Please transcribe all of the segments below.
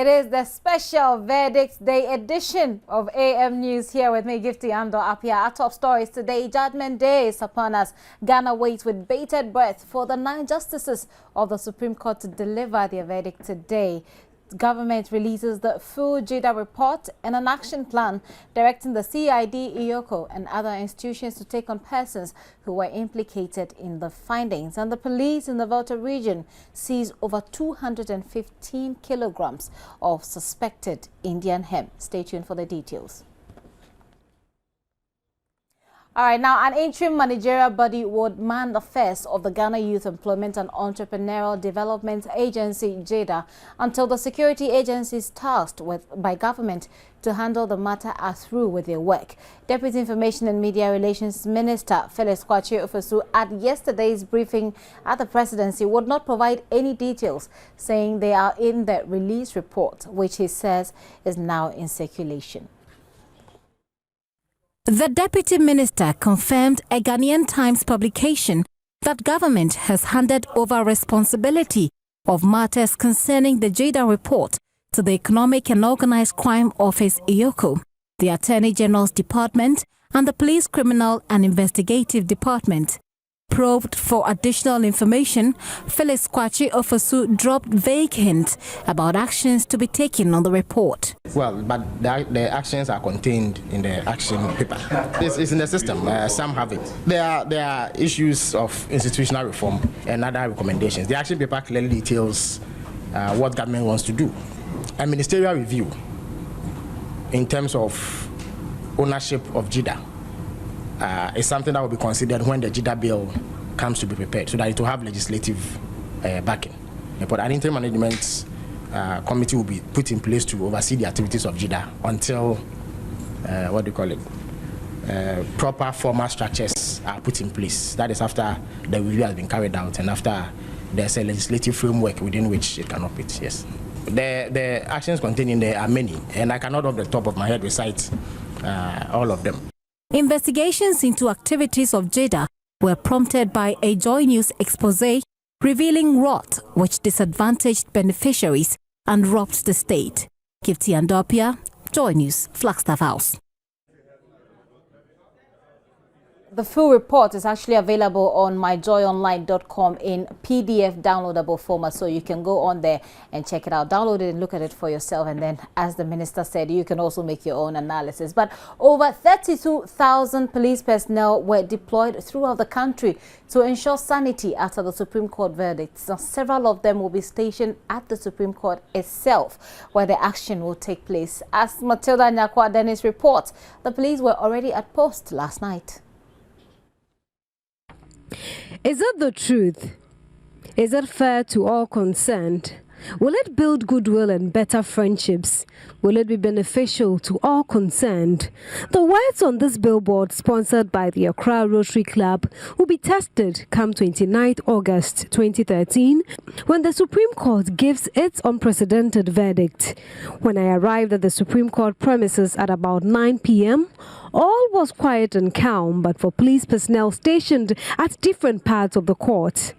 It is the special Verdict Day edition of AM News. Here with me, Gifty Ando Apia. Our top stories today. Judgment Day is upon us. Ghana waits with bated breath for the 9 justices of the Supreme Court to deliver their verdict today. The government releases the full Jada Report and an action plan directing the CID, IOCO and other institutions to take on persons who were implicated in the findings. And the police in the Volta region seized over 215 kilograms of suspected Indian hemp. Stay tuned for the details. All right, now an interim managerial body would man the affairs of the Ghana Youth Employment and Entrepreneurial Development Agency, Jada, until the security agencies tasked by government to handle the matter are through with their work. Deputy Information and Media Relations Minister Felix Kwakye at yesterday's briefing at the presidency would not provide any details, saying they are in the release report, which he says is now in circulation. The Deputy Minister confirmed a Ghanaian Times publication that government has handed over responsibility of matters concerning the Jada Report to the Economic and Organised Crime Office IOCO, the Attorney General's Department and the Police Criminal and Investigative Department. Probed for additional information, Felix Kwakye dropped vague hints about actions to be taken on the report. Well, but the actions are contained in the action paper. This is in the system. Some have it. There are issues of institutional reform and other recommendations. The action paper clearly details what government wants to do. A ministerial review in terms of ownership of Jada is something that will be considered when the Jada bill comes to be prepared, so that it will have legislative backing. But an interim management committee will be put in place to oversee the activities of Jada until proper formal structures are put in place. That is after the review has been carried out and after there's a legislative framework within which it can operate. Yes, the actions contained in there are many, and I cannot off the top of my head recite all of them. Investigations into activities of Jada were prompted by a Joy News expose revealing rot which disadvantaged beneficiaries and robbed the state. Gifty Andopia, Joy News, Flagstaff House. The full report is actually available on myjoyonline.com in PDF downloadable format, so you can go on there and check it out, download it and look at it for yourself, and then, as the minister said, you can also make your own analysis. But over 32,000 police personnel were deployed throughout the country to ensure sanity after the Supreme Court verdicts. Now, several of them will be stationed at the Supreme Court itself, where the action will take place. As Matilda Nyakwa Dennis reports, the police were already at post last night. Is it the truth? Is it fair to all concerned? Will it build goodwill and better friendships? Will it be beneficial to all concerned? The words on this billboard, sponsored by the Accra Rotary Club, will be tested come 29th August 2013 when the Supreme Court gives its unprecedented verdict. When I arrived at the Supreme Court premises at about 9 p.m., all was quiet and calm, but for police personnel stationed at different parts of the court.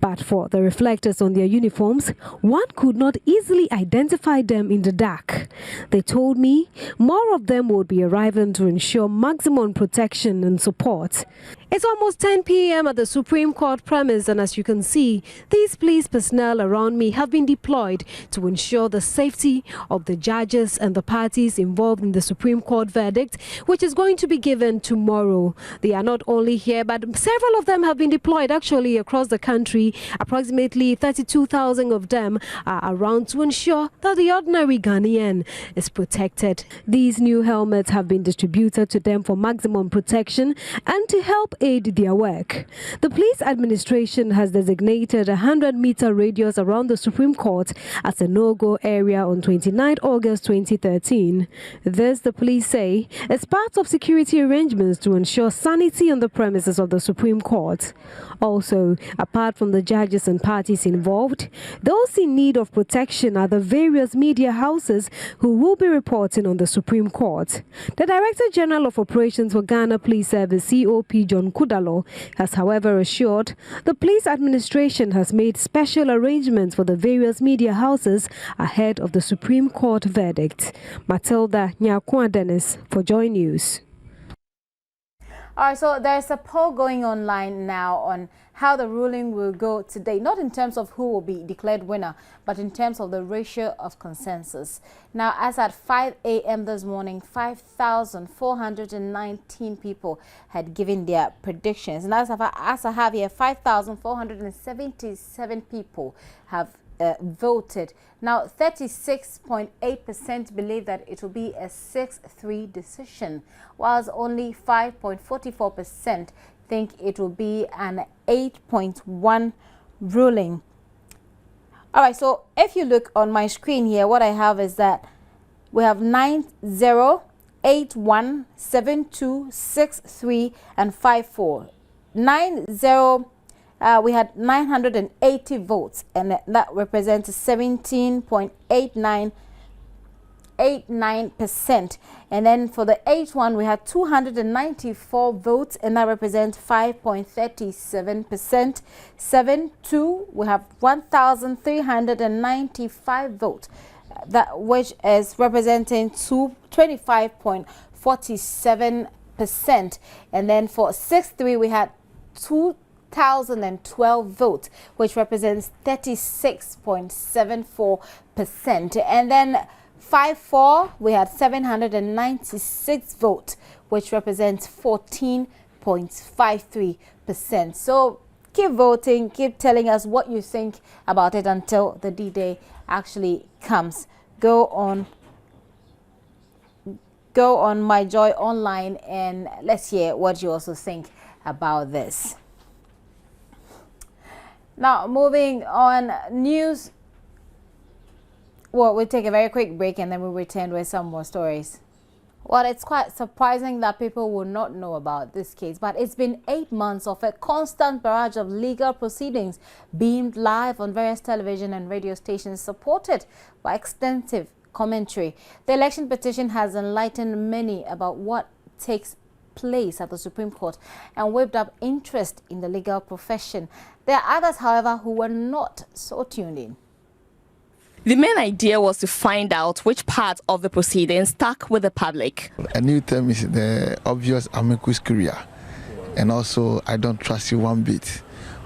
But for the reflectors on their uniforms, one could not easily identify them in the dark. They told me more of them would be arriving to ensure maximum protection and support. It's almost 10 p.m. at the Supreme Court premise, and as you can see, these police personnel around me have been deployed to ensure the safety of the judges and the parties involved in the Supreme Court verdict, which is going to be given tomorrow. They are not only here, but several of them have been deployed actually across the country. Approximately 32,000 of them are around to ensure that the ordinary Ghanaian is protected. These new helmets have been distributed to them for maximum protection and to help aid their work. The police administration has designated a 100-meter radius around the Supreme Court as a no-go area on 29 August 2013. This, the police say, is part of security arrangements to ensure sanity on the premises of the Supreme Court. Also, apart from the judges and parties involved, those in need of protection are the various media houses who will be reporting on the Supreme Court. The Director General of Operations for Ghana Police Service, COP John Solomon Kudalo has, however, assured the police administration has made special arrangements for the various media houses ahead of the Supreme Court verdict. Matilda Nyakwa Dennis for Joy News. All right, so there's a poll going online now on how the ruling will go today, not in terms of who will be declared winner, but in terms of the ratio of consensus. Now, as at 5 a.m. this morning, 5,419 people had given their predictions. And as I have here, 5,477 people have voted. Now, 36.8% believe that it will be a 6-3 decision, whilst only 5.44% think it will be an 8.1 ruling. All right, so if you look on my screen here, what I have is that we have 9081 7263 and 54. We had 980 votes, and that represents 17.89%. And then for the 8-1, we had 294 votes, and that represents 5.37%. 7-2, we have 1,395 votes, which is representing 25.47%. And then for 6-3, we had 2,012 votes, which represents 36.74%. And then 5-4, we had 796 votes, which represents 14.53%. So keep voting, keep telling us what you think about it until the D-Day actually comes. Go on My Joy Online and let's hear what you also think about this. Now, moving on, news. Well, we'll take a very quick break and then we'll return with some more stories. Well, it's quite surprising that people will not know about this case, but it's been 8 months of a constant barrage of legal proceedings beamed live on various television and radio stations, supported by extensive commentary. The election petition has enlightened many about what takes place at the Supreme Court and whipped up interest in the legal profession. There are others, however, who were not so tuned in. The main idea was to find out which part of the proceedings stuck with the public. A new term is the obvious amicus curiae, and also I don't trust you one bit.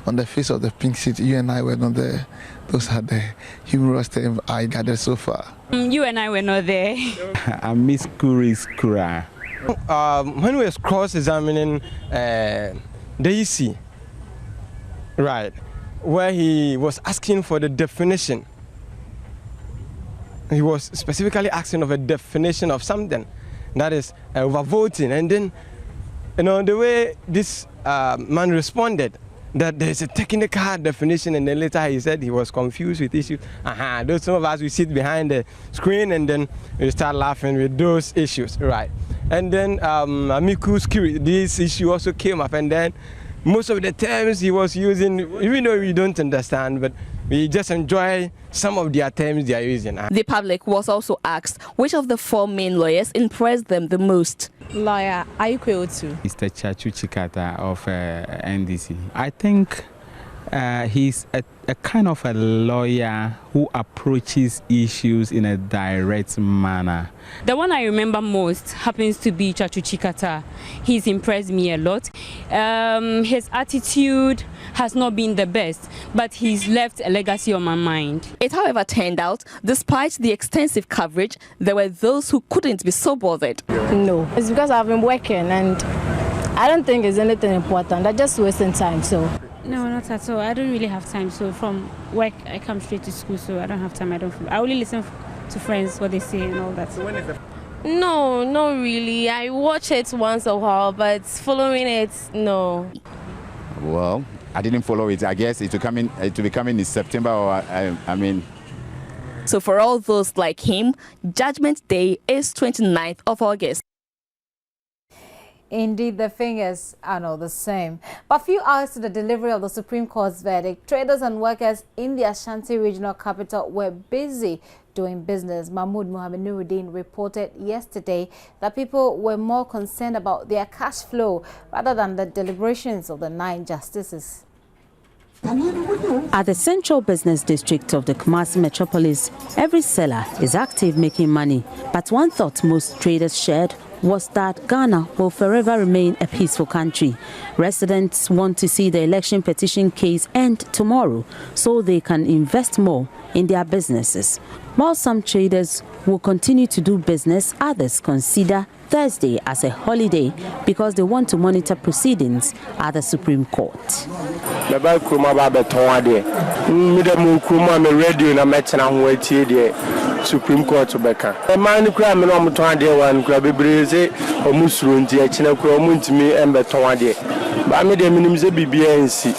On the face of the pink sheet, you and I were not there. Those are the humorous terms I gathered so far. You and I were not there. Amicus curiae. When we was cross-examining Daisy, right, where he was asking for the definition. He was specifically asking of a definition of something, that is overvoting. And then, you know, the way this man responded, that there's a technical definition, and then later he said he was confused with issues. Those some of us, we sit behind the screen and then we start laughing with those issues, right? And then amicus curiae, this issue also came up, and then most of the terms he was using, even though we don't understand, but we just enjoy some of their terms they are using. The public was also asked which of the 4 main lawyers impressed them the most. Lawyer Ayukweotu. Mr. Chachu Chikata of NDC. I think he's a kind of a lawyer who approaches issues in a direct manner. The one I remember most happens to be Chachu Chikata. He's impressed me a lot. His attitude has not been the best, but he's left a legacy on my mind. It, however, turned out, despite the extensive coverage, there were those who couldn't be so bothered. No, it's because I've been working and I don't think it's anything important. I'm just wasting time, so. No, not at all. I don't really have time. So from work, I come straight to school, so I don't have time. I only listen to friends, what they say and all that. So when is the... No, not really. I watch it once a while, but following it, no. Well, I didn't follow it. I guess it will be coming in September, or I mean. So for all those like him, Judgment Day is 29th of August. Indeed, the fingers are not the same. But few hours to the delivery of the Supreme Court's verdict, traders and workers in the Ashanti regional capital were busy doing business. Mahmoud Mohamed Nuruddin reported yesterday that people were more concerned about their cash flow rather than the deliberations of the 9 justices. At the central business district of the Kumasi metropolis, every seller is active making money. But one thought most traders shared was that Ghana will forever remain a peaceful country. Residents want to see the election petition case end tomorrow so they can invest more in their businesses. While some traders will continue to do business, others consider Thursday as a holiday because they want to monitor proceedings at the Supreme Court. Supreme Court to Becca. A man who cried on Mutuandia one crab breeze, or Musurunti, a Chinaco, to me, and Betonade. But I made a minimum BBNC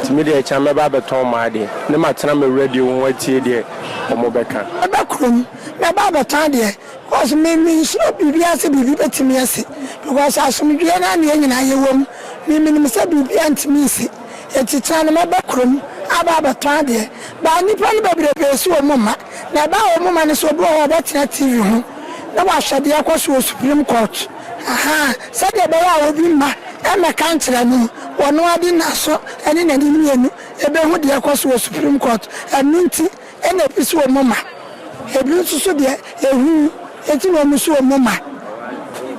to me, a chamber Babaton Madi. No matter I'm a radio, what tea there, or Mobeca. A backroom, my Babatandia was me, so BBS, BB to me, because I saw me and I won't, me, said BB to me. It's a time my backroom, Abatandia, but I need probably a so mama. Na ba o mo mane so bro about na TV ho na wa hwede akwaso Supreme Court aha said be ya obi ma e me kan kire no wono ade na so ene na ni mienu e be hu de akwaso Supreme Court anu nti e na piso mo ma e bi so de e hu e ti no so mo ma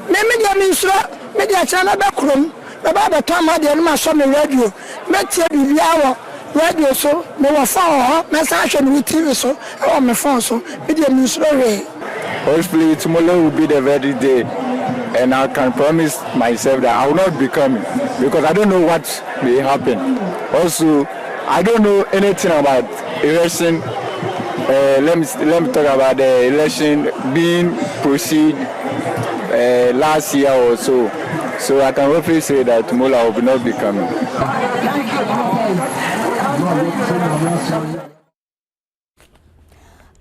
me dia mi so me dia chana be krom ba to ma de no ma so me radio me tie bi awo radio so me wa phone me sa hwe no TV so on my phone so video news story. Hopefully tomorrow will be the very day, and I can promise myself that I will not be coming because I don't know what may happen. Also, I don't know anything about election. Let me talk about the election being proceed last year or so. So I can hopefully say that tomorrow I will not be coming.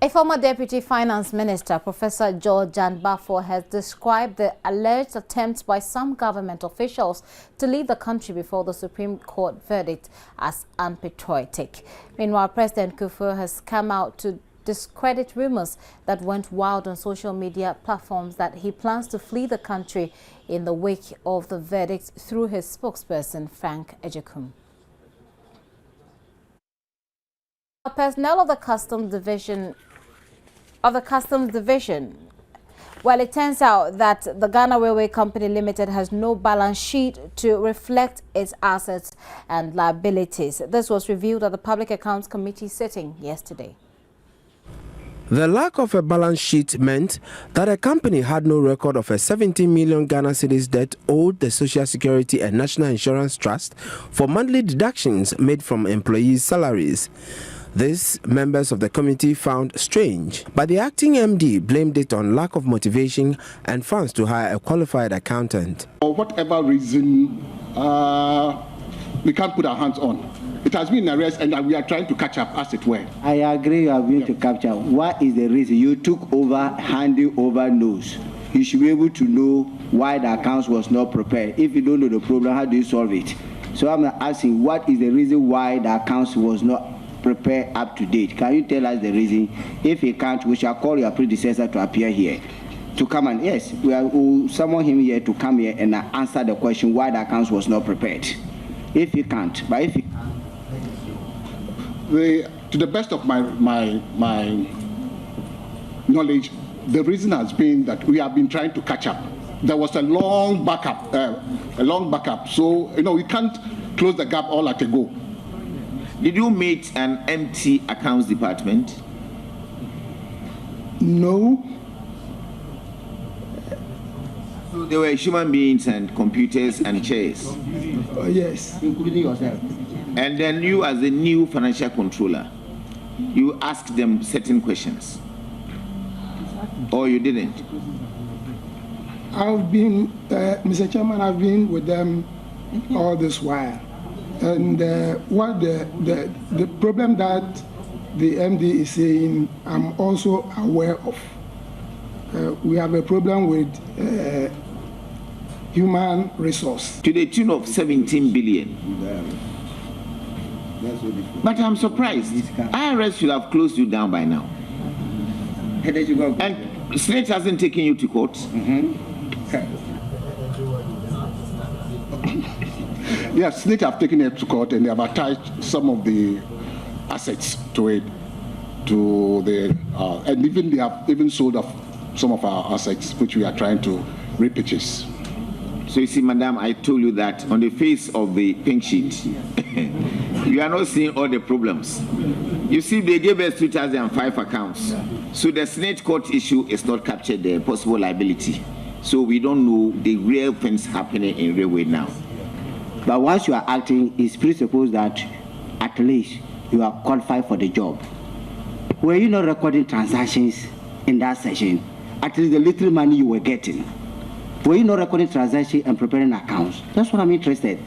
A former Deputy Finance Minister, Professor George Jan Bafo, has described the alleged attempts by some government officials to leave the country before the Supreme Court verdict as unpatriotic. Meanwhile, President Kufuor has come out to discredit rumors that went wild on social media platforms that he plans to flee the country in the wake of the verdict through his spokesperson, Frank Ejekum. Personnel of the Customs Division well, it turns out that the Ghana Railway Company Limited has no balance sheet to reflect its assets and liabilities. This was revealed at the Public Accounts Committee sitting yesterday. The lack of a balance sheet meant that a company had no record of a 17 million Ghana cedis debt owed the Social Security and National Insurance Trust for monthly deductions made from employees' salaries. This, members of the committee found strange, but the acting MD blamed it on lack of motivation and funds to hire a qualified accountant. For whatever reason, we can't put our hands on. It has been an arrest and we are trying to catch up, as it were. I agree you are going to capture. What is the reason? You took over, handing over nose. You should be able to know why the accounts was not prepared. If you don't know the problem, how do you solve it? So I'm asking, what is the reason why the accounts was not prepared up to date? Can you tell us the reason? If you can't, we shall call your predecessor to appear here. To come and, yes, we will summon him here to come here and answer the question why the accounts was not prepared. If you can't, but if you to the best of my knowledge, the reason has been that we have been trying to catch up. There was a long backup. So we can't close the gap all at a go. Did you meet an empty accounts department? No. So there were human beings and computers and chairs. Yes, including yourself. And then you, as the new financial controller, you asked them certain questions, or you didn't? I've been, Mr. Chairman, I've been with them all this while. And what the problem that the MD is saying, I'm also aware of. We have a problem with human resource. To the tune of 17 billion. But I'm surprised. IRS should have closed you down by now. And Senate hasn't taken you to court. Yes, Senate have taken it to court and they have attached some of the assets to it, and even they have even sold off some of our assets, which we are trying to repurchase. So you see, Madam, I told you that on the face of the pink sheet, you are not seeing all the problems. You see, they gave us 2005 accounts. So the Senate court issue is not captured the possible liability. So we don't know the real things happening in railway now. But once you are acting, it's presupposed that at least you are qualified for the job. Were you not recording transactions in that session? At least the little money you were getting. Were you not recording transactions and preparing accounts? That's what I'm interested.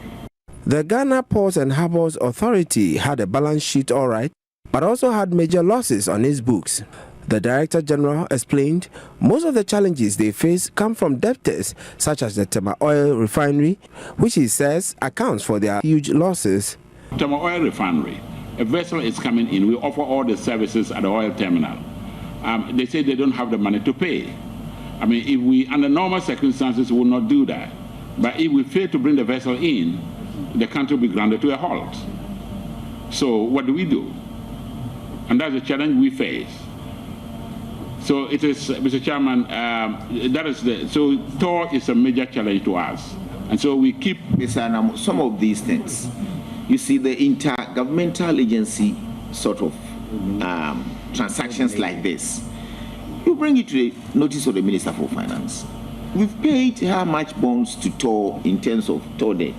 The Ghana Ports and Harbours Authority had a balance sheet all right, but also had major losses on its books. The Director General explained most of the challenges they face come from debtors such as the Tema Oil Refinery, which he says accounts for their huge losses. Tema Oil Refinery, a vessel is coming in, we offer all the services at the oil terminal. They say they don't have the money to pay. I mean, if we, under normal circumstances, will not do that. But if we fail to bring the vessel in, the country will be grounded to a halt. So what do? And that's the challenge we face. So it is, Mr. Chairman, so TOR is a major challenge to us. And so we keep... Mr. Anam, some of these things, you see the intergovernmental agency sort of transactions like this, you bring it to the notice of the Minister for Finance. We've paid how much bonds to TOR in terms of TOR debt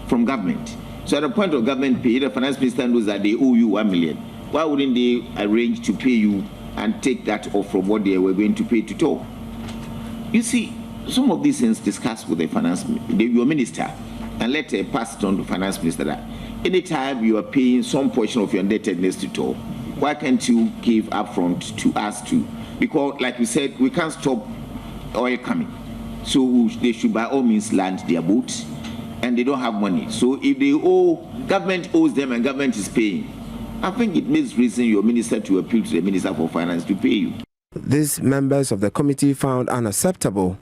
from government. So at the point of government pay, the finance minister knows that they owe you 1 million. Why wouldn't they arrange to pay you and take that off from what they were going to pay to TOR? You see, some of these things discussed with your minister, and let pass it on to finance minister that anytime you are paying some portion of your indebtedness to TOR, why can't you give upfront to us too? Because, like we said, we can't stop oil coming. So they should by all means land their boats, and they don't have money. So if they owe, government owes them and government is paying, I think it makes reason your minister to appeal to the Minister for Finance to pay you. These members of the committee found unacceptable.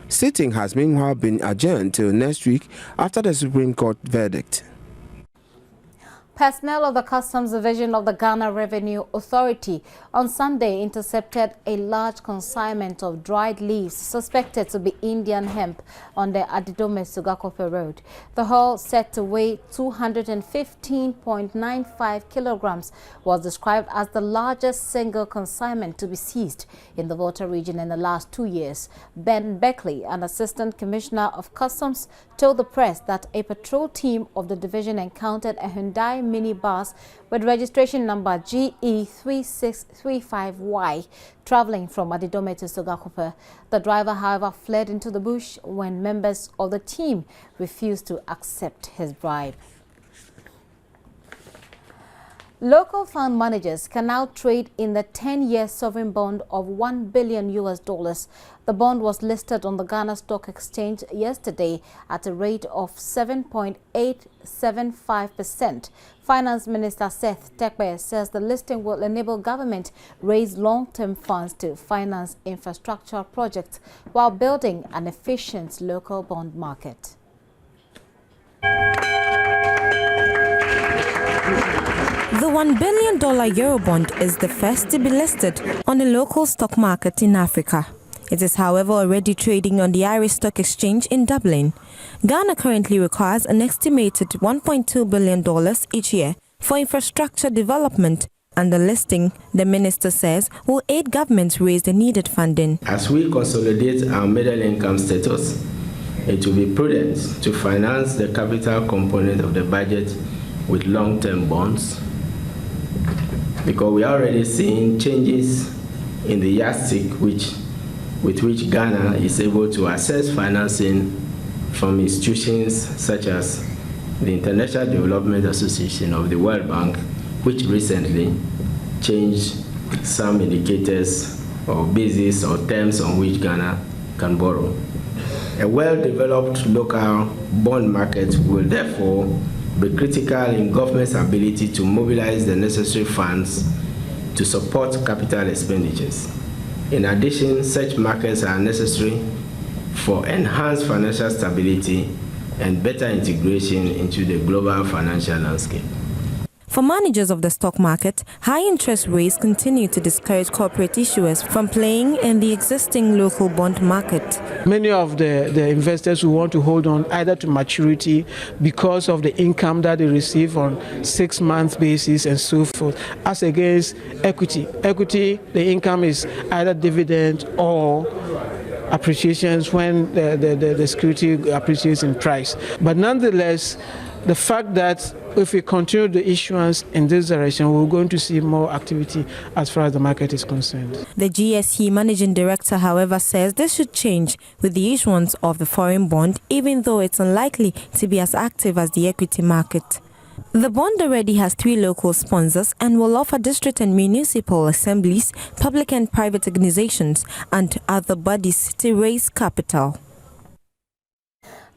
Sitting has meanwhile been adjourned till next week after the Supreme Court verdict. Personnel of the Customs Division of the Ghana Revenue Authority on Sunday intercepted a large consignment of dried leaves suspected to be Indian hemp on the Adidome-Sugakope Road. The haul, said to weigh 215.95 kilograms, was described as the largest single consignment to be seized in the Volta region in the last 2 years. Ben Beckley, an Assistant Commissioner of Customs, told the press that a patrol team of the division encountered a Hyundai minibus with registration number GE3635Y traveling from Adidome to Sugakope. The driver, however, fled into the bush when members of the team refused to accept his bribe. Local fund managers can now trade in the 10-year sovereign bond of $1 billion. The bond was listed on the Ghana Stock Exchange yesterday at a rate of 7.875%. Finance Minister Seth Terkper says the listing will enable government raise long-term funds to finance infrastructure projects while building an efficient local bond market. The $1 billion Eurobond is the first to be listed on the local stock market in Africa. It is, however, already trading on the Irish Stock Exchange in Dublin. Ghana currently requires an estimated $1.2 billion each year for infrastructure development, and the listing, the minister says, will aid governments raise the needed funding. As we consolidate our middle income status, it will be prudent to finance the capital component of the budget with long-term bonds, because we are already seeing changes in the yardstick with which Ghana is able to access financing from institutions such as the International Development Association of the World Bank, which recently changed some indicators or bases or terms on which Ghana can borrow. A well-developed local bond market will therefore be critical in government's ability to mobilize the necessary funds to support capital expenditures. In addition, such markets are necessary for enhanced financial stability and better integration into the global financial landscape. For managers of the stock market, high interest rates continue to discourage corporate issuers from playing in the existing local bond market. Many of the investors who want to hold on either to maturity because of the income that they receive on 6-month basis and so forth, as against equity. Equity, the income is either dividend or appreciations when the security appreciates in price. But nonetheless, the fact that if we continue the issuance in this direction, we're going to see more activity as far as the market is concerned. The GSE managing director, however, says this should change with the issuance of the foreign bond, even though it's unlikely to be as active as the equity market. The bond already has 3 local sponsors and will offer district and municipal assemblies, public and private organizations, and other bodies to raise capital.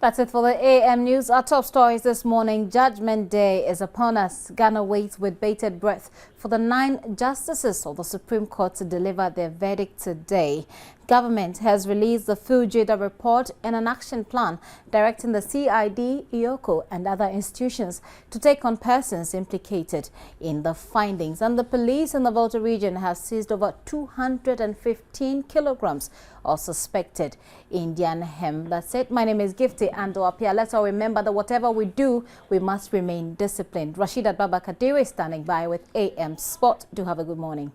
That's it for the AM News. Our top stories this morning. Judgment Day is upon us. Ghana waits with bated breath for the 9 justices of the Supreme Court to deliver their verdict today. Government has released the full Jada Report and an action plan directing the CID, IOCO and other institutions to take on persons implicated in the findings. And the police in the Volta region have seized over 215 kilograms of suspected Indian hemp. That's it. My name is Gifty Ando-Apia. Let's all remember that whatever we do, we must remain disciplined. Rashidat Babakadiri is standing by with AM Sport. Do have a good morning.